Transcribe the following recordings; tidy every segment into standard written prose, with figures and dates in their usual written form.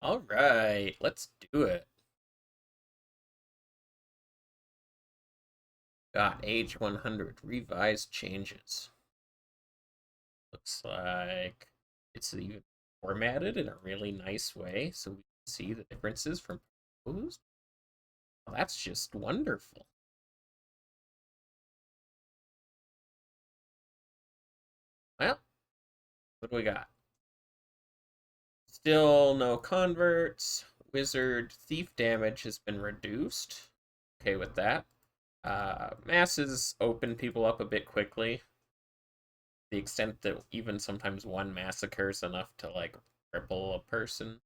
All right, let's do it. Got age 100 revised changes. Looks like it's even formatted in a really nice way so we can see the differences from proposed. Well, that's just wonderful. Well, what do we got? Still no converts. Wizard thief damage has been reduced. Okay with that. Masses open people up a bit quickly. The extent that even sometimes one massacre is enough to like cripple a person.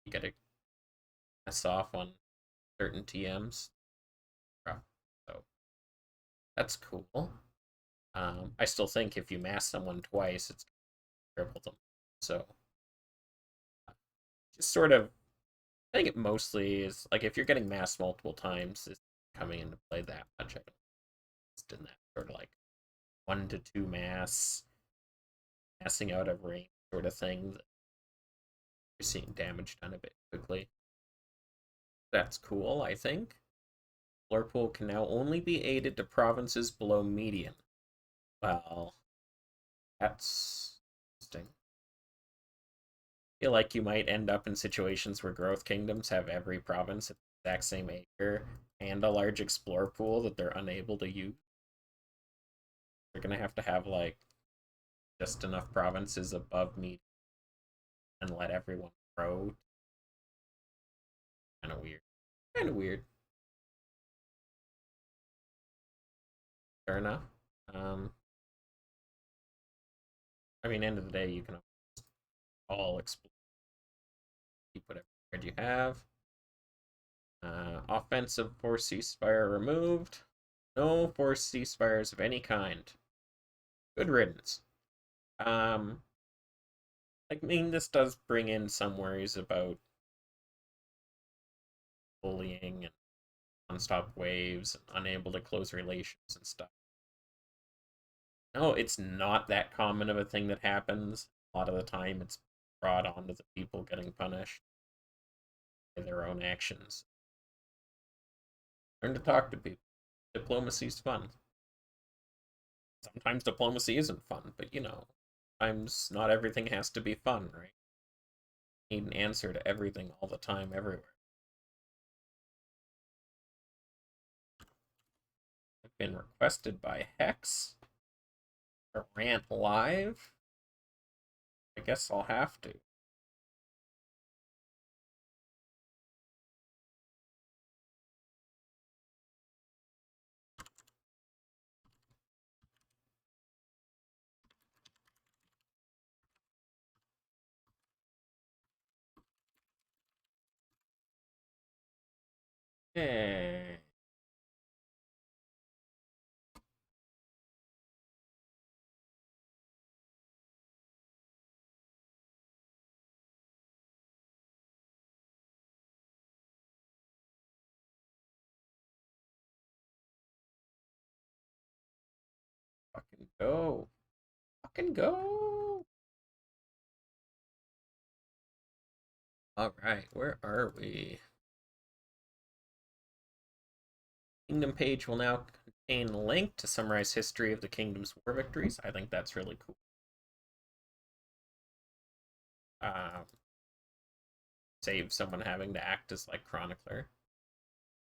You gotta mess off on certain TMs. So that's cool. I still think if you mass someone twice, it's gonna cripple them. So just sort of, I think it mostly is like if you're getting massed multiple times, it's coming into play that much. I don't just in that sort of like 1 to 2 massing out of range sort of thing. You're seeing damage done a bit quickly. That's cool, I think. Florpool can now only be aided to provinces below median. Well, that's interesting. I feel like you might end up in situations where growth kingdoms have every province at the exact same acre and a large explore pool that they're unable to use. They're gonna have to have like just enough provinces above median and let everyone grow. Kind of weird. Kind of weird. Fair enough. Um, I mean, end of the day, you can all explore. Keep whatever card you have. Offensive force ceasefire removed. No force ceasefires of any kind. Good riddance. Um, I mean, this does bring in some worries about bullying and nonstop waves and unable to close relations and stuff. No, it's not that common of a thing that happens. A lot of the time, it's brought on to the people getting punished by their own actions. Learn to talk to people. Diplomacy's fun. Sometimes diplomacy isn't fun, but sometimes not everything has to be fun, right? You need an answer to everything all the time, everywhere. I've been requested by Hex to rant live. I guess I'll have to. Hey. Fucking go. Fucking go. Alright, where are we? Kingdom page will now contain a link to summarize history of the kingdom's war victories. I think that's really cool. Um, Save someone having to act as like chronicler.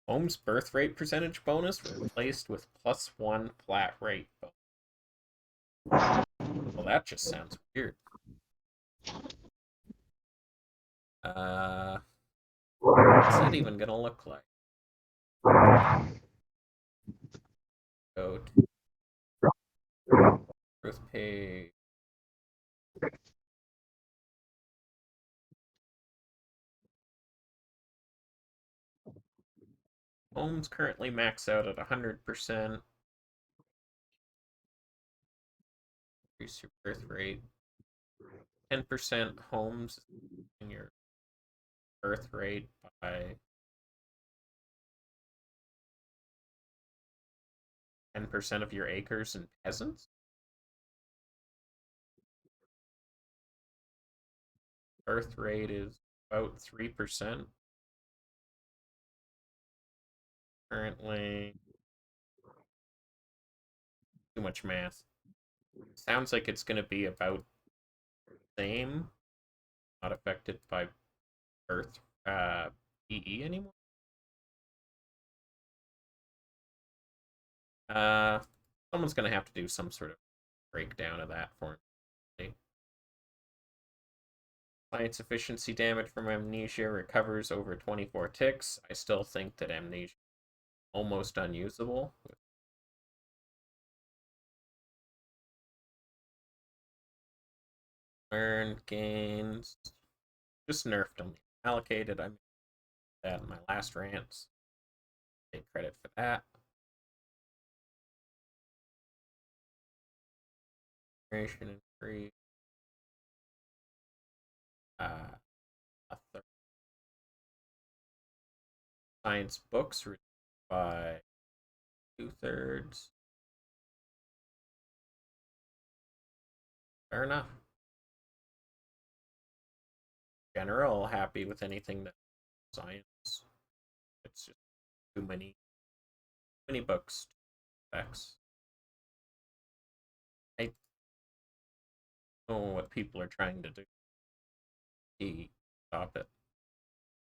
Home's birth rate percentage bonus replaced with +1 flat rate bonus. Well, that just sounds weird. What's that even gonna look like? Go to birth page. Home's currently maxed out at 100%. Increase your birth rate. 10% homes in your birth rate by 10% of your acres and peasants. Birth rate is about 3%. Currently, too much math. Sounds like it's going to be about the same. Not affected by Earth EE anymore. Uh, Someone's going to have to do some sort of breakdown of that for me. Science efficiency damage from amnesia recovers over 24 ticks. I still think that amnesia is almost unusable. Learn gains. Just nerfed them. Allocated. I made that in my last rants. Take credit for that. Generation increase. A third. Science books reduced by 2/3. Fair enough. General, happy with anything that science. It's just too many books. Specs. I don't know what people are trying to do. Stop it.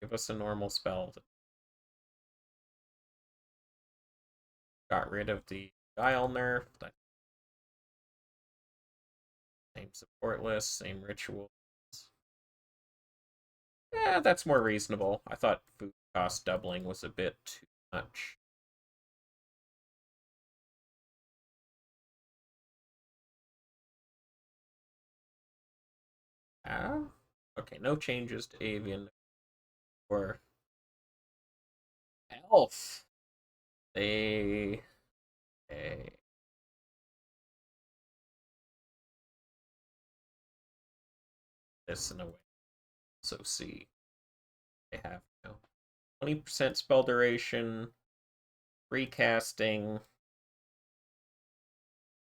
Give us a normal spell that got rid of the dial nerf. Same support list, same rituals. Yeah, that's more reasonable. I thought food cost doubling was a bit too much. Ah, okay, no changes to avian or elf. They this in a way. So see, they have 20% spell duration, recasting,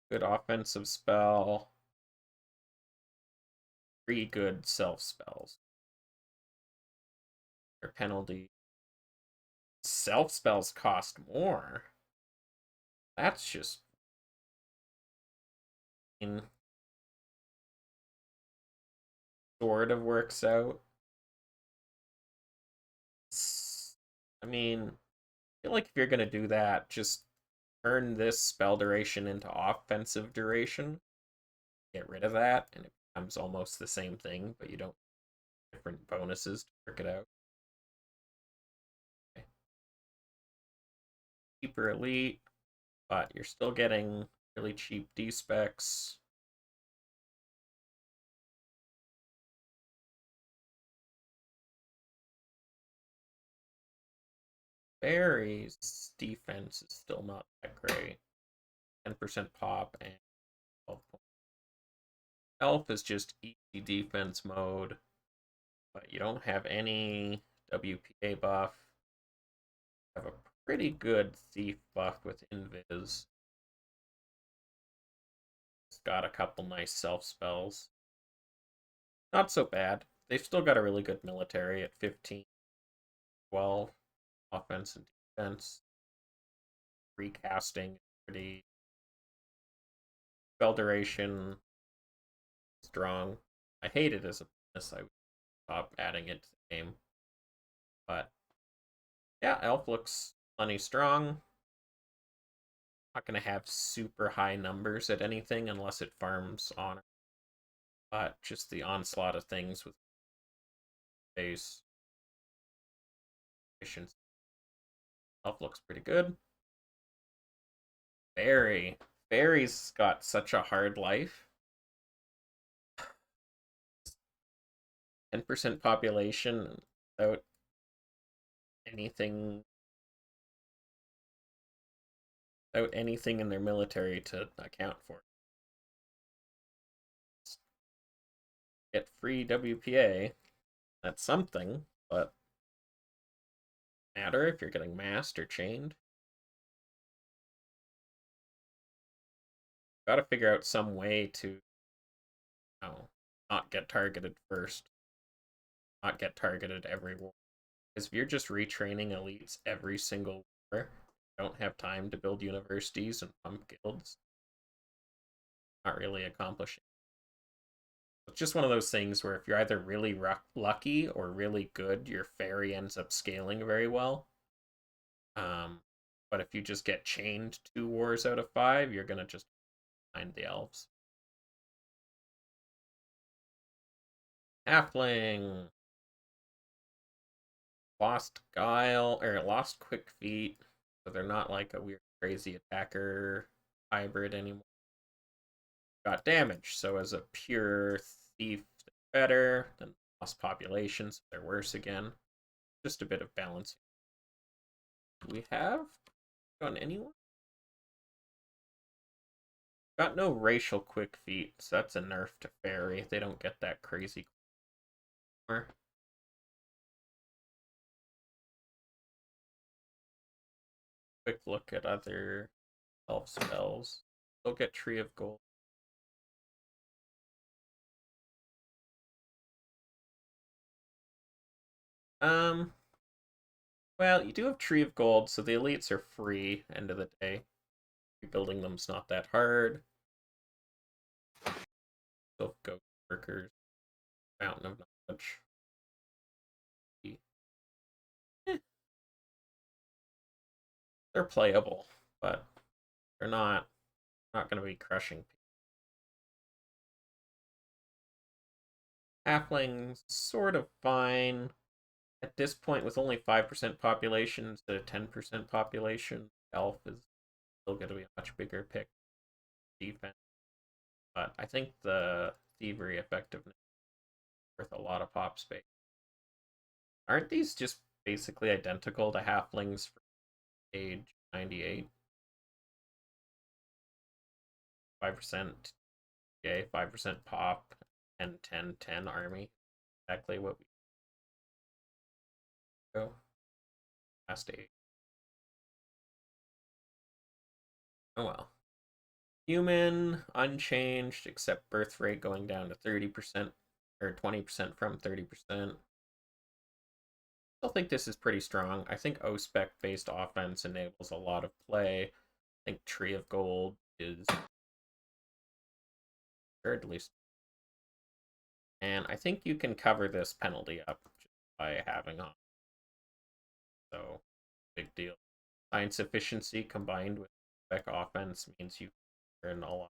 good offensive spell, 3 good self spells. Their penalty. Self spells cost more. That's just sort of works out. I mean, I feel like if you're gonna do that, just turn this spell duration into offensive duration. Get rid of that, and it becomes almost the same thing, but you don't have different bonuses to work it out. Okay. Cheaper elite, but you're still getting really cheap D specs. Barry's defense is still not that great. 10% pop and 12 points. Elf is just easy defense mode, but you don't have any WPA buff. You have a pretty good thief buff with invis. It's got a couple nice self spells. Not so bad. They've still got a really good military at 15, 12, offense and defense. Recasting pretty. Spell duration strong. I hate it as a bonus. I would stop adding it to the game. But yeah, Elf looks plenty strong. Not going to have super high numbers at anything unless it farms honor. But just the onslaught of things with base efficiency. Elf looks pretty good. Barry. Barry's got such a hard life. 10% population without anything in their military to account for. Get free WPA. That's something, but matter if you're getting masked or chained. Gotta figure out some way to not get targeted first. not get targeted every war. Because if you're just retraining elites every single war, you don't have time to build universities and pump guilds. Not really accomplishing. It's just one of those things where if you're either really lucky or really good, your fairy ends up scaling very well. But if you just get chained 2 wars out of 5, you're gonna just find the elves. Halfling. Lost Guile, or lost Quick Feet, so they're not like a weird crazy attacker hybrid anymore. Got damage, so as a pure thief, they're better than lost population, so they're worse again. Just a bit of balance. Do we have on anyone? Got no racial Quick Feet, so that's a nerf to fairy. They don't get that crazy anymore. Quick look at other elf spells. They'll get Tree of Gold. Well, you do have Tree of Gold, so the elites are free, end of the day. Rebuilding them's not that hard. Still Ghost Workers, Mountain of Knowledge. Eh, they're playable, but they're not going to be crushing. Halflings, sort of fine. At this point, with only 5% population instead of 10% population, Elf is still going to be a much bigger pick defense. But I think the thievery effectiveness is worth a lot of pop space. Aren't these just basically identical to halflings for age 98? 5% J, 5% pop, and 10 army. Exactly what we go. Last age. Oh well. Human, unchanged, except birth rate going down to 30%, or 20% from 30%. Still think this is pretty strong. I think O-spec based offense enables a lot of play. I think Tree of Gold is at least. And I think you can cover this penalty up just by having on. So, big deal. Science efficiency combined with spec offense means you earn a lot.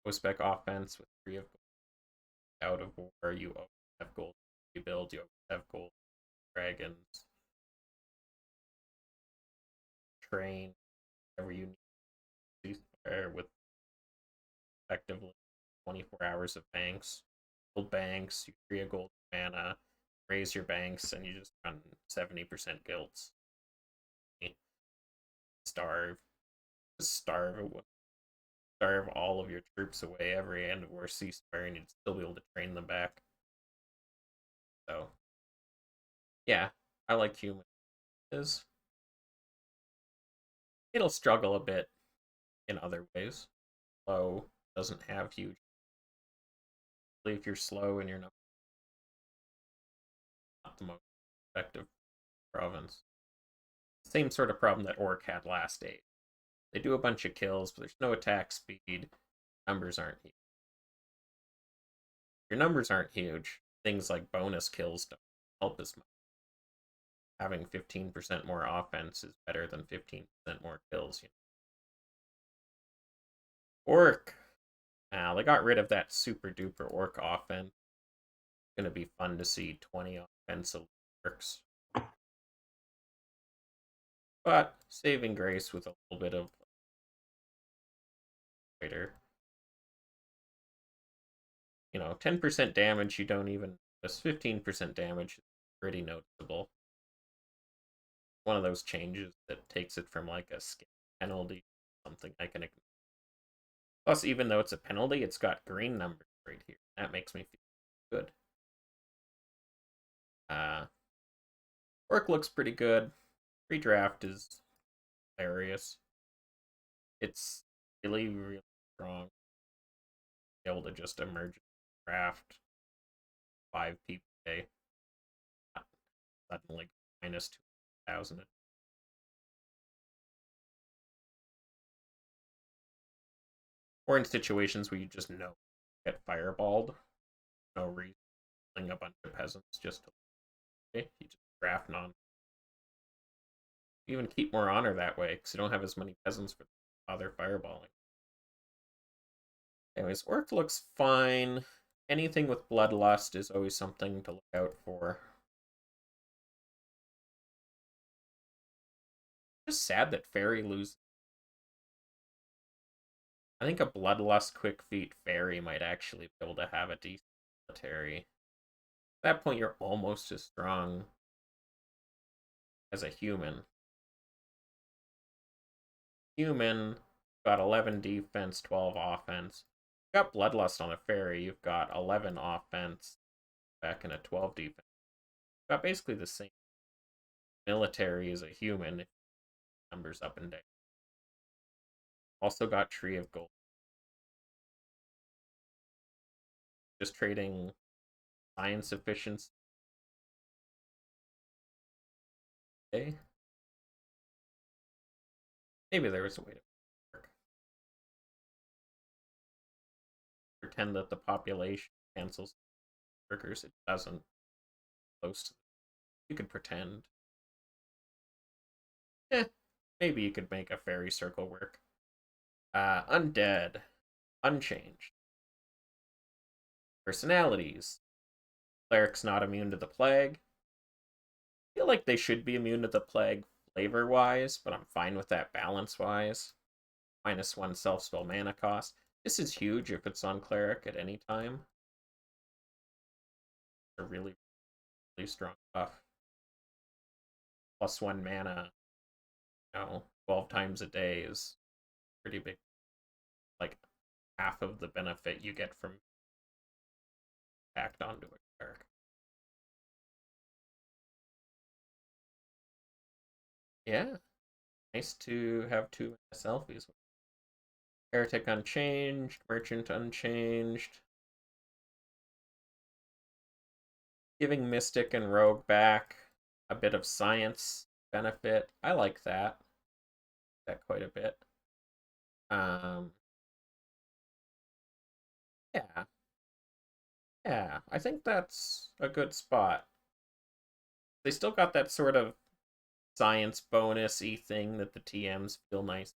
O-spec offense with 3 of gold out of war, you have gold you build, you have gold dragons. Train whatever you need with effectively 24 hours of banks. Build banks, you create a gold mana, raise your banks, and you just run 70% guilds. Starve. Just starve all of your troops away every end of war ceasefire, and you'd still be able to train them back. So, yeah, I like human. It'll struggle a bit in other ways. Slow doesn't have huge. If you're slow and you're not the most effective province. Same sort of problem that Orc had last age. They do a bunch of kills, but there's no attack speed. Numbers aren't huge. Your numbers aren't huge. Things like bonus kills don't help as much. Having 15% more offense is better than 15% more kills. Orc. Now, they got rid of that super duper Orc offense. It's going to be fun to see 20 offensive Orcs. But saving grace with a little bit of greater. 10% damage, you don't even. Just 15% damage is pretty noticeable. One of those changes that takes it from like a skill penalty to something I can ignore. Plus, even though it's a penalty, it's got green numbers right here. That makes me feel good. Work looks pretty good. Redraft is hilarious. It's really, really strong. Be able to just emerge draft 5 people okay. Suddenly minus 2,000. Or in situations where you just know get fireballed, no reason a bunch of peasants just to you just draft non. You even keep more honor that way because you don't have as many peasants for other fireballing. Anyways, Orc looks fine. Anything with Bloodlust is always something to look out for. Just sad that Fairy loses. I think a Bloodlust Quick Feet Fairy might actually be able to have a decent military. At that point, you're almost as strong as a human. Human got 11 defense, 12 offense. You got Bloodlust on a Fairy, you've got 11 offense, back in a 12 defense. You've got basically the same military as a human, numbers up and down. Also got Tree of Gold. Just trading science efficiency. Okay. Maybe there was a way to work. Pretend that the population cancels workers. It doesn't. Close to. You could pretend. Maybe you could make a fairy circle work. Undead. Unchanged. Personalities. Cleric's not immune to the plague. I feel like they should be immune to the plague flavor-wise, but I'm fine with that balance-wise. -1 self-spell mana cost. This is huge if it's on Cleric at any time. A really, really strong buff. +1 mana, 12 times a day is pretty big. Like, half of the benefit you get from tacked onto a Cleric. Yeah, nice to have 2 selfies. Heretic unchanged, Merchant unchanged. Giving Mystic and Rogue back a bit of science benefit. I like that. That quite a bit. Yeah. Yeah, I think that's a good spot. They still got that sort of science bonus-y thing that the TMs feel nice.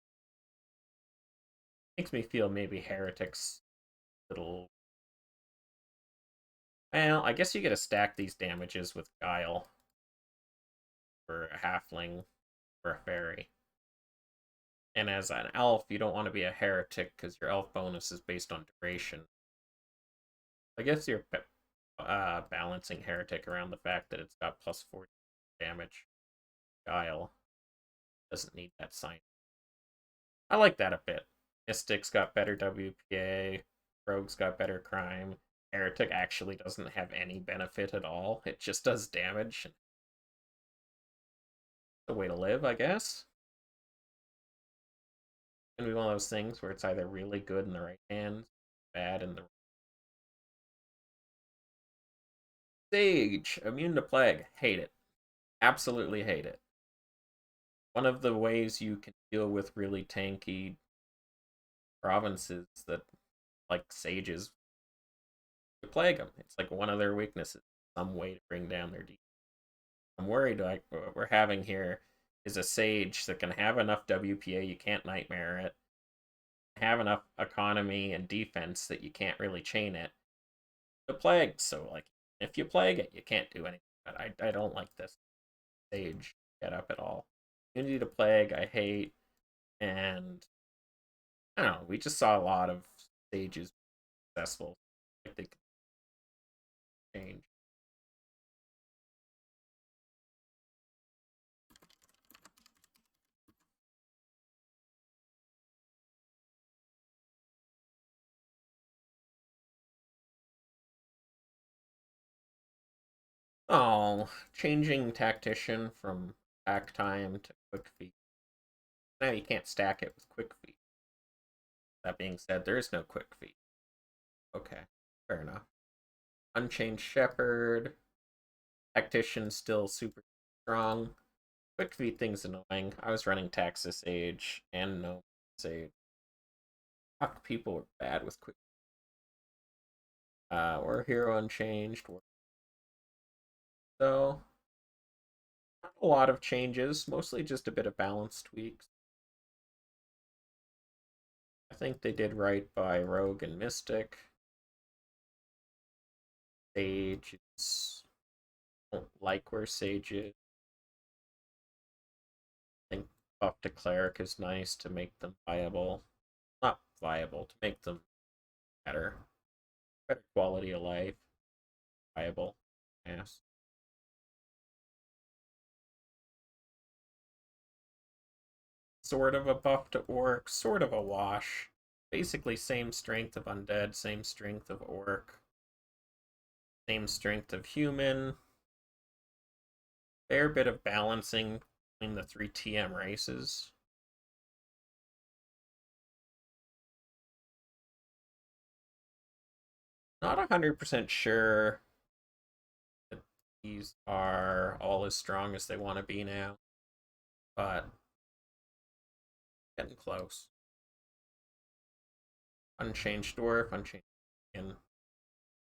Makes me feel maybe Heretic's little. Well, I guess you get to stack these damages with Guile for a halfling or a fairy. And as an elf, you don't want to be a heretic because your elf bonus is based on duration. I guess you're balancing heretic around the fact that it's got +40 damage. Guile doesn't need that sign. I like that a bit. Mystic's got better WPA. Rogue's got better crime. Heretic actually doesn't have any benefit at all. It just does damage. The way to live, I guess. It's gonna be one of those things where it's either really good in the right hands, bad in the. Sage, immune to plague. Hate it. Absolutely hate it. One of the ways you can deal with really tanky provinces that like sages to plague them. It's like one of their weaknesses. Some way to bring down their defense. I'm worried like what we're having here is a sage that can have enough WPA you can't nightmare it, have enough economy and defense that you can't really chain it. The plague, so like if you plague it, you can't do anything. But I don't like this sage get up at all. Immunity to plague, I hate, and I don't know. We just saw a lot of sages successful. Like they could change. Oh, changing tactician from attack time to quick feet. Now you can't stack it with quick feet. That being said, there is no quick feet. Okay, fair enough. Unchained Shepherd. Tactician's still super strong. Quick feed thing's annoying. I was running Taxus Age and no Age. Fuck, people were bad with quick. We're Hero Unchanged. So, not a lot of changes, mostly just a bit of balance tweaks. I think they did right by Rogue and Mystic. Sage is... don't like where Sage is. I think buff to Cleric is nice to make them viable. Not viable, to make them better. Better quality of life. Viable. Yes. Sort of a buff to Orc, sort of a wash. Basically same strength of Undead, same strength of Orc. Same strength of Human. Fair bit of balancing between the 3 TM races. Not 100% sure that these are all as strong as they want to be now, but getting close. Unchanged Dwarf, Unchanged Skin.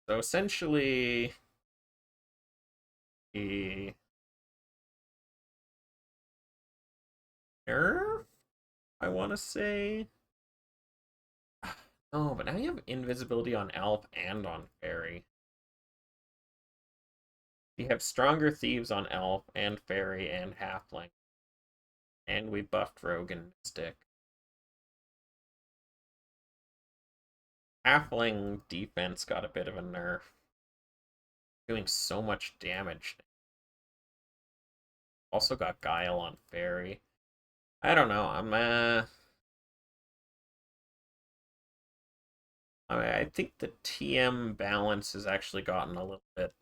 So essentially, the nerf, I want to say. Oh, but now you have invisibility on Elf and on Fairy. You have stronger thieves on Elf and Fairy and Halfling. And we buffed Rogue and Mystic. Halfling defense got a bit of a nerf. Doing so much damage. Also got Guile on Fairy. I don't know. I think the TM balance has actually gotten a little bit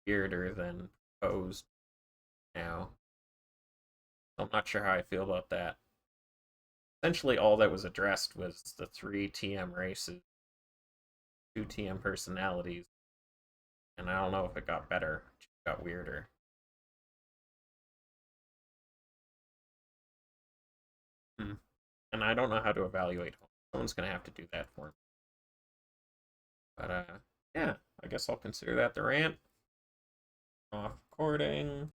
weirder than proposed now. I'm not sure how I feel about that. Essentially, all that was addressed was the 3 TM races, 2 TM personalities, and I don't know if it got better. It got weirder. And I don't know how to evaluate home. Someone's going to have to do that for me. But, yeah, I guess I'll consider that the rant. Off recording.